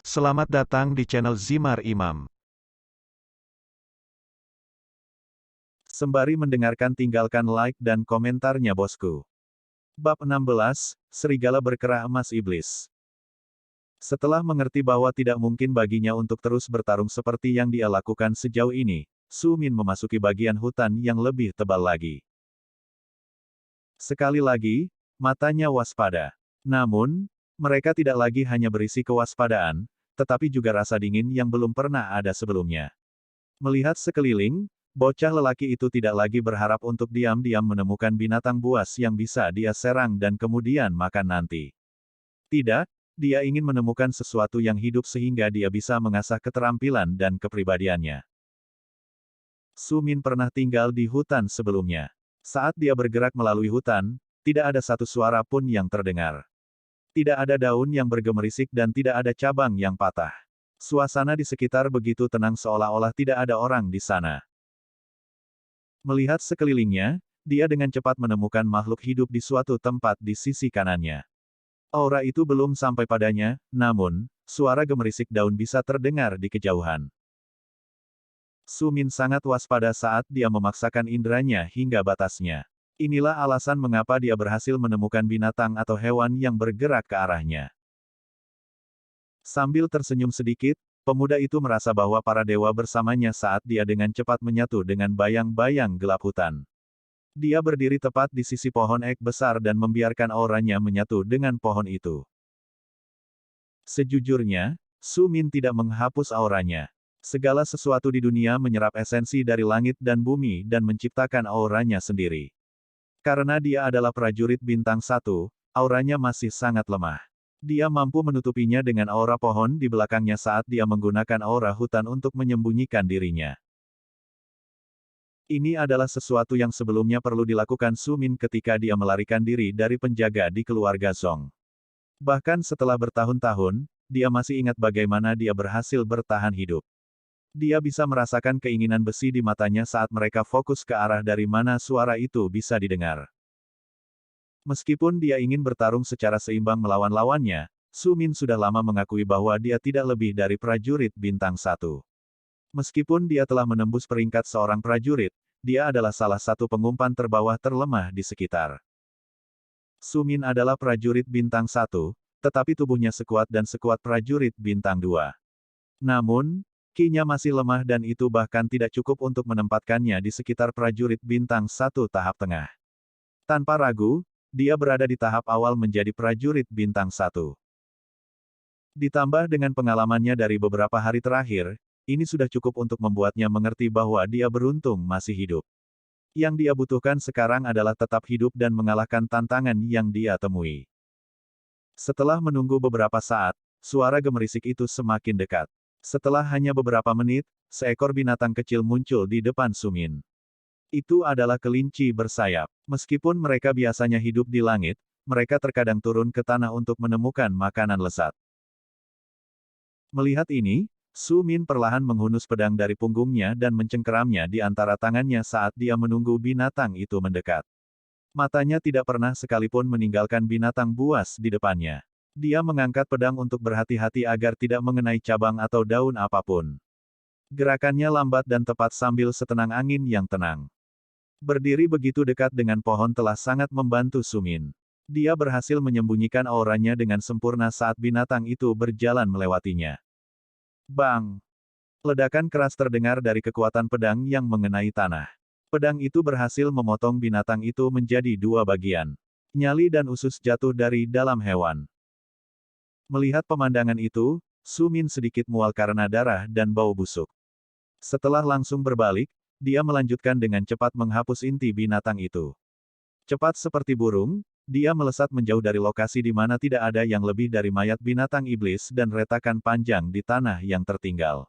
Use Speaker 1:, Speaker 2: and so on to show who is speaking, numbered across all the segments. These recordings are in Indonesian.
Speaker 1: Selamat datang di channel Zimar Imam.
Speaker 2: Sembari mendengarkan tinggalkan like dan komentarnya bosku. Bab 16, Serigala Berkerah Emas Iblis. Setelah mengerti bahwa tidak mungkin baginya untuk terus bertarung seperti yang dia lakukan sejauh ini, Su Min memasuki bagian hutan yang lebih tebal lagi. Sekali lagi, matanya waspada. Namun, mereka tidak lagi hanya berisi kewaspadaan, tetapi juga rasa dingin yang belum pernah ada sebelumnya. Melihat sekeliling, bocah lelaki itu tidak lagi berharap untuk diam-diam menemukan binatang buas yang bisa dia serang dan kemudian makan nanti. Tidak, dia ingin menemukan sesuatu yang hidup sehingga dia bisa mengasah keterampilan dan kepribadiannya. Su Min pernah tinggal di hutan sebelumnya. Saat dia bergerak melalui hutan, tidak ada satu suara pun yang terdengar. Tidak ada daun yang bergemerisik dan tidak ada cabang yang patah. Suasana di sekitar begitu tenang seolah-olah tidak ada orang di sana. Melihat sekelilingnya, dia dengan cepat menemukan makhluk hidup di suatu tempat di sisi kanannya. Aura itu belum sampai padanya, namun, suara gemerisik daun bisa terdengar di kejauhan. Su Min sangat waspada saat dia memaksakan inderanya hingga batasnya. Inilah alasan mengapa dia berhasil menemukan binatang atau hewan yang bergerak ke arahnya. Sambil tersenyum sedikit, pemuda itu merasa bahwa para dewa bersamanya saat dia dengan cepat menyatu dengan bayang-bayang gelap hutan. Dia berdiri tepat di sisi pohon ek besar dan membiarkan auranya menyatu dengan pohon itu. Sejujurnya, Su Min tidak menghapus auranya. Segala sesuatu di dunia menyerap esensi dari langit dan bumi dan menciptakan auranya sendiri. Karena dia adalah prajurit bintang 1, auranya masih sangat lemah. Dia mampu menutupinya dengan aura pohon di belakangnya saat dia menggunakan aura hutan untuk menyembunyikan dirinya. Ini adalah sesuatu yang sebelumnya perlu dilakukan Su Min ketika dia melarikan diri dari penjaga di keluarga Zong. Bahkan setelah bertahun-tahun, dia masih ingat bagaimana dia berhasil bertahan hidup. Dia bisa merasakan keinginan besi di matanya saat mereka fokus ke arah dari mana suara itu bisa didengar. Meskipun dia ingin bertarung secara seimbang melawan lawannya, Su Min sudah lama mengakui bahwa dia tidak lebih dari prajurit bintang 1. Meskipun dia telah menembus peringkat seorang prajurit, dia adalah salah satu pengumpan terbawah terlemah di sekitar. Su Min adalah prajurit bintang 1, tetapi tubuhnya sekuat dan sekuat prajurit bintang 2. Namun, ki-nya masih lemah dan itu bahkan tidak cukup untuk menempatkannya di sekitar prajurit bintang 1 tahap tengah. Tanpa ragu, dia berada di tahap awal menjadi prajurit bintang 1. Ditambah dengan pengalamannya dari beberapa hari terakhir, ini sudah cukup untuk membuatnya mengerti bahwa dia beruntung masih hidup. Yang dia butuhkan sekarang adalah tetap hidup dan mengalahkan tantangan yang dia temui. Setelah menunggu beberapa saat, suara gemerisik itu semakin dekat. Setelah hanya beberapa menit, seekor binatang kecil muncul di depan Su Min. Itu adalah kelinci bersayap. Meskipun mereka biasanya hidup di langit, mereka terkadang turun ke tanah untuk menemukan makanan lezat. Melihat ini, Su Min perlahan menghunus pedang dari punggungnya dan mencengkeramnya di antara tangannya saat dia menunggu binatang itu mendekat. Matanya tidak pernah sekalipun meninggalkan binatang buas di depannya. Dia mengangkat pedang untuk berhati-hati agar tidak mengenai cabang atau daun apapun. Gerakannya lambat dan tepat sambil setenang angin yang tenang. Berdiri begitu dekat dengan pohon telah sangat membantu Su Min. Dia berhasil menyembunyikan auranya dengan sempurna saat binatang itu berjalan melewatinya. Bang! Ledakan keras terdengar dari kekuatan pedang yang mengenai tanah. Pedang itu berhasil memotong binatang itu menjadi 2 bagian. Nyali dan usus jatuh dari dalam hewan. Melihat pemandangan itu, Su Min sedikit mual karena darah dan bau busuk. Setelah langsung berbalik, dia melanjutkan dengan cepat menghapus inti binatang itu. Cepat seperti burung, dia melesat menjauh dari lokasi di mana tidak ada yang lebih dari mayat binatang iblis dan retakan panjang di tanah yang tertinggal.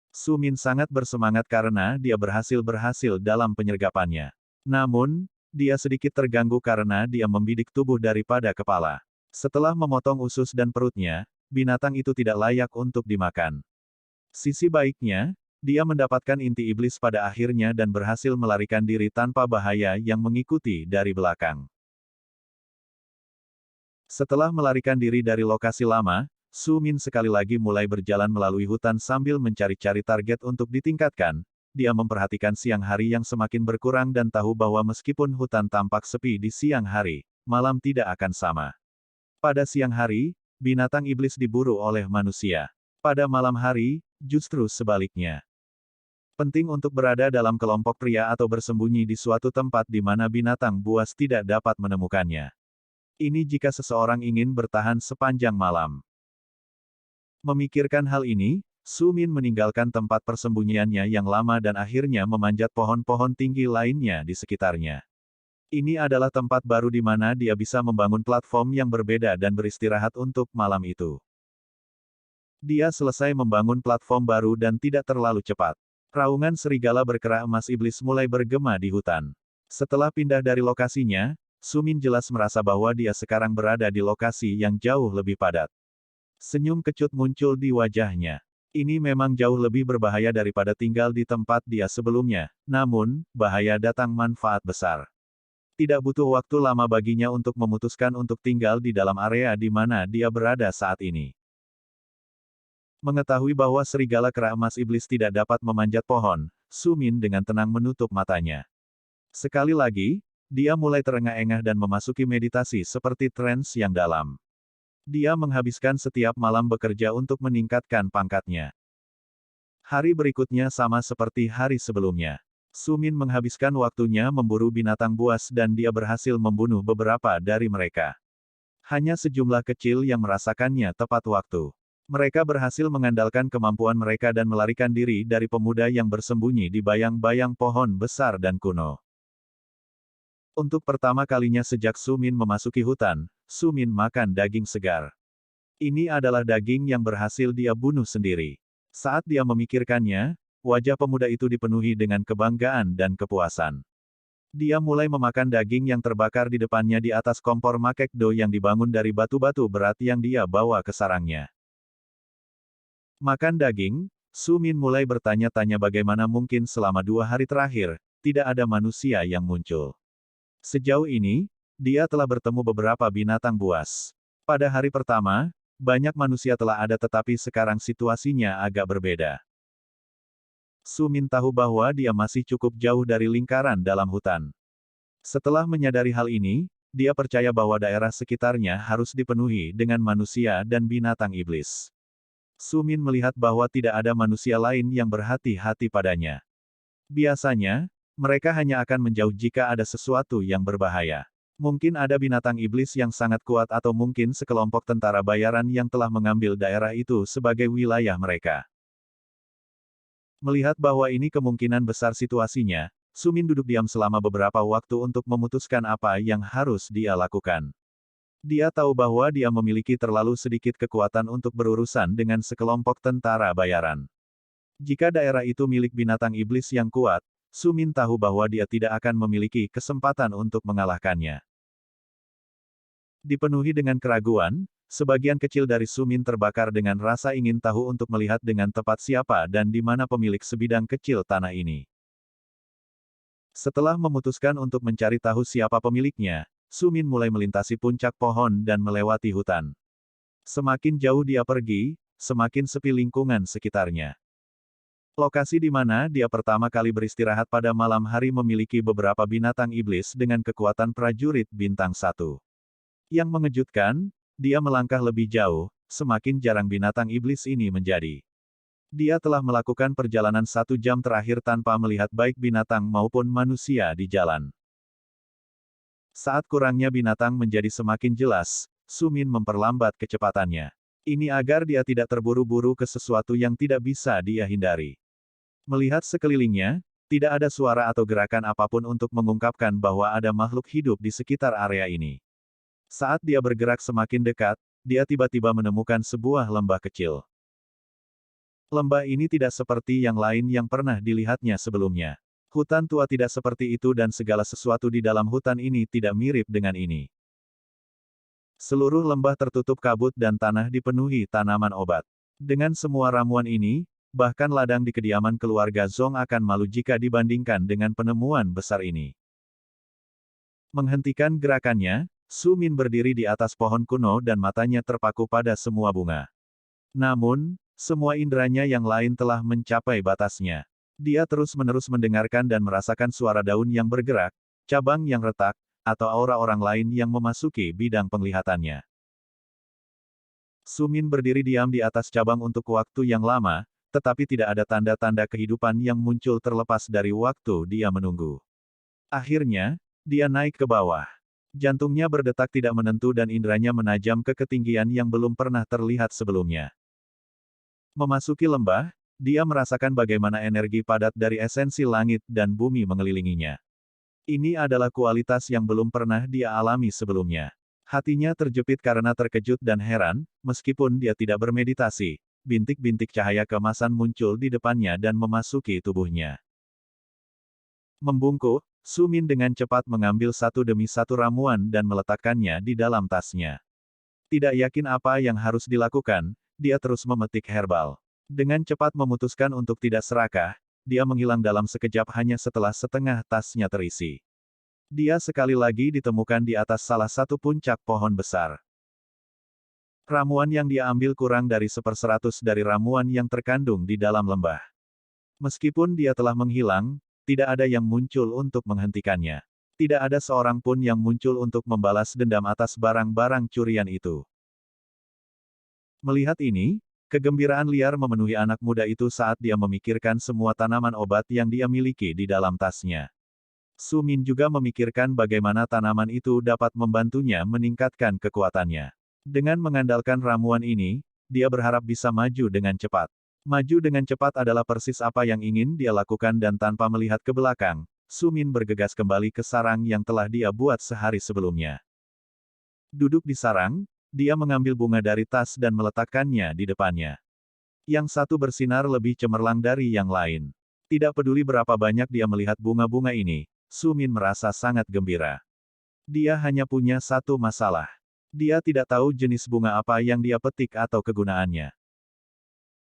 Speaker 2: Su Min sangat bersemangat karena dia berhasil dalam penyergapannya. Namun, dia sedikit terganggu karena dia membidik tubuh daripada kepala. Setelah memotong usus dan perutnya, binatang itu tidak layak untuk dimakan. Sisi baiknya, dia mendapatkan inti iblis pada akhirnya dan berhasil melarikan diri tanpa bahaya yang mengikuti dari belakang. Setelah melarikan diri dari lokasi lama, Su Min sekali lagi mulai berjalan melalui hutan sambil mencari-cari target untuk ditingkatkan. Dia memperhatikan siang hari yang semakin berkurang dan tahu bahwa meskipun hutan tampak sepi di siang hari, malam tidak akan sama. Pada siang hari, binatang iblis diburu oleh manusia. Pada malam hari, justru sebaliknya. Penting untuk berada dalam kelompok pria atau bersembunyi di suatu tempat di mana binatang buas tidak dapat menemukannya. Ini jika seseorang ingin bertahan sepanjang malam. Memikirkan hal ini, Su Min meninggalkan tempat persembunyiannya yang lama dan akhirnya memanjat pohon-pohon tinggi lainnya di sekitarnya. Ini adalah tempat baru di mana dia bisa membangun platform yang berbeda dan beristirahat untuk malam itu. Dia selesai membangun platform baru dan tidak terlalu cepat. Raungan serigala berkerah emas iblis mulai bergema di hutan. Setelah pindah dari lokasinya, Su Min jelas merasa bahwa dia sekarang berada di lokasi yang jauh lebih padat. Senyum kecut muncul di wajahnya. Ini memang jauh lebih berbahaya daripada tinggal di tempat dia sebelumnya, namun, bahaya datang manfaat besar. Tidak butuh waktu lama baginya untuk memutuskan untuk tinggal di dalam area di mana dia berada saat ini. Mengetahui bahwa serigala kera emas iblis tidak dapat memanjat pohon, Su Min dengan tenang menutup matanya. Sekali lagi, dia mulai terengah-engah dan memasuki meditasi seperti trance yang dalam. Dia menghabiskan setiap malam bekerja untuk meningkatkan pangkatnya. Hari berikutnya sama seperti hari sebelumnya. Su Min menghabiskan waktunya memburu binatang buas dan dia berhasil membunuh beberapa dari mereka. Hanya sejumlah kecil yang merasakannya tepat waktu. Mereka berhasil mengandalkan kemampuan mereka dan melarikan diri dari pemuda yang bersembunyi di bayang-bayang pohon besar dan kuno. Untuk pertama kalinya sejak Su Min memasuki hutan, Su Min makan daging segar. Ini adalah daging yang berhasil dia bunuh sendiri. Saat dia memikirkannya, wajah pemuda itu dipenuhi dengan kebanggaan dan kepuasan. Dia mulai memakan daging yang terbakar di depannya di atas kompor makekdo yang dibangun dari batu-batu berat yang dia bawa ke sarangnya. Makan daging, Su Min mulai bertanya-tanya bagaimana mungkin selama 2 hari terakhir, tidak ada manusia yang muncul. Sejauh ini, dia telah bertemu beberapa binatang buas. Pada hari pertama, banyak manusia telah ada tetapi sekarang situasinya agak berbeda. Su Min tahu bahwa dia masih cukup jauh dari lingkaran dalam hutan. Setelah menyadari hal ini, dia percaya bahwa daerah sekitarnya harus dipenuhi dengan manusia dan binatang iblis. Su Min melihat bahwa tidak ada manusia lain yang berhati-hati padanya. Biasanya, mereka hanya akan menjauh jika ada sesuatu yang berbahaya. Mungkin ada binatang iblis yang sangat kuat atau mungkin sekelompok tentara bayaran yang telah mengambil daerah itu sebagai wilayah mereka. Melihat bahwa ini kemungkinan besar situasinya, Su Min duduk diam selama beberapa waktu untuk memutuskan apa yang harus dia lakukan. Dia tahu bahwa dia memiliki terlalu sedikit kekuatan untuk berurusan dengan sekelompok tentara bayaran. Jika daerah itu milik binatang iblis yang kuat, Su Min tahu bahwa dia tidak akan memiliki kesempatan untuk mengalahkannya. Dipenuhi dengan keraguan, sebagian kecil dari Su Min terbakar dengan rasa ingin tahu untuk melihat dengan tepat siapa dan di mana pemilik sebidang kecil tanah ini. Setelah memutuskan untuk mencari tahu siapa pemiliknya, Su Min mulai melintasi puncak pohon dan melewati hutan. Semakin jauh dia pergi, semakin sepi lingkungan sekitarnya. Lokasi di mana dia pertama kali beristirahat pada malam hari memiliki beberapa binatang iblis dengan kekuatan prajurit bintang 1. Yang mengejutkan, dia melangkah lebih jauh, semakin jarang binatang iblis ini menjadi. Dia telah melakukan perjalanan 1 jam terakhir tanpa melihat baik binatang maupun manusia di jalan. Saat kurangnya binatang menjadi semakin jelas, Su Min memperlambat kecepatannya. Ini agar dia tidak terburu-buru ke sesuatu yang tidak bisa dia hindari. Melihat sekelilingnya, tidak ada suara atau gerakan apapun untuk mengungkapkan bahwa ada makhluk hidup di sekitar area ini. Saat dia bergerak semakin dekat, dia tiba-tiba menemukan sebuah lembah kecil. Lembah ini tidak seperti yang lain yang pernah dilihatnya sebelumnya. Hutan tua tidak seperti itu dan segala sesuatu di dalam hutan ini tidak mirip dengan ini. Seluruh lembah tertutup kabut dan tanah dipenuhi tanaman obat. Dengan semua ramuan ini, bahkan ladang di kediaman keluarga Zong akan malu jika dibandingkan dengan penemuan besar ini. Menghentikan gerakannya, Su Min berdiri di atas pohon kuno dan matanya terpaku pada semua bunga. Namun, semua inderanya yang lain telah mencapai batasnya. Dia terus-menerus mendengarkan dan merasakan suara daun yang bergerak, cabang yang retak, atau aura orang lain yang memasuki bidang penglihatannya. Sumin berdiri diam di atas cabang untuk waktu yang lama, tetapi tidak ada tanda-tanda kehidupan yang muncul terlepas dari waktu dia menunggu. Akhirnya, dia naik ke bawah. Jantungnya berdetak tidak menentu dan inderanya menajam ke ketinggian yang belum pernah terlihat sebelumnya. Memasuki lembah, dia merasakan bagaimana energi padat dari esensi langit dan bumi mengelilinginya. Ini adalah kualitas yang belum pernah dia alami sebelumnya. Hatinya terjepit karena terkejut dan heran, meskipun dia tidak bermeditasi. Bintik-bintik cahaya keemasan muncul di depannya dan memasuki tubuhnya. Membungkuk, Sumin dengan cepat mengambil satu demi satu ramuan dan meletakkannya di dalam tasnya. Tidak yakin apa yang harus dilakukan, dia terus memetik herbal. Dengan cepat memutuskan untuk tidak serakah, dia menghilang dalam sekejap hanya setelah setengah tasnya terisi. Dia sekali lagi ditemukan di atas salah satu puncak pohon besar. Ramuan yang dia ambil kurang dari 1/100 dari ramuan yang terkandung di dalam lembah. Meskipun dia telah menghilang, tidak ada yang muncul untuk menghentikannya. Tidak ada seorang pun yang muncul untuk membalas dendam atas barang-barang curian itu. Melihat ini, kegembiraan liar memenuhi anak muda itu saat dia memikirkan semua tanaman obat yang dia miliki di dalam tasnya. Sumin juga memikirkan bagaimana tanaman itu dapat membantunya meningkatkan kekuatannya. Dengan mengandalkan ramuan ini, dia berharap bisa maju dengan cepat. Maju dengan cepat adalah persis apa yang ingin dia lakukan dan tanpa melihat ke belakang, Sumin bergegas kembali ke sarang yang telah dia buat sehari sebelumnya. Duduk di sarang, dia mengambil bunga dari tas dan meletakkannya di depannya. Yang satu bersinar lebih cemerlang dari yang lain. Tidak peduli berapa banyak dia melihat bunga-bunga ini, Sumin merasa sangat gembira. Dia hanya punya satu masalah. Dia tidak tahu jenis bunga apa yang dia petik atau kegunaannya.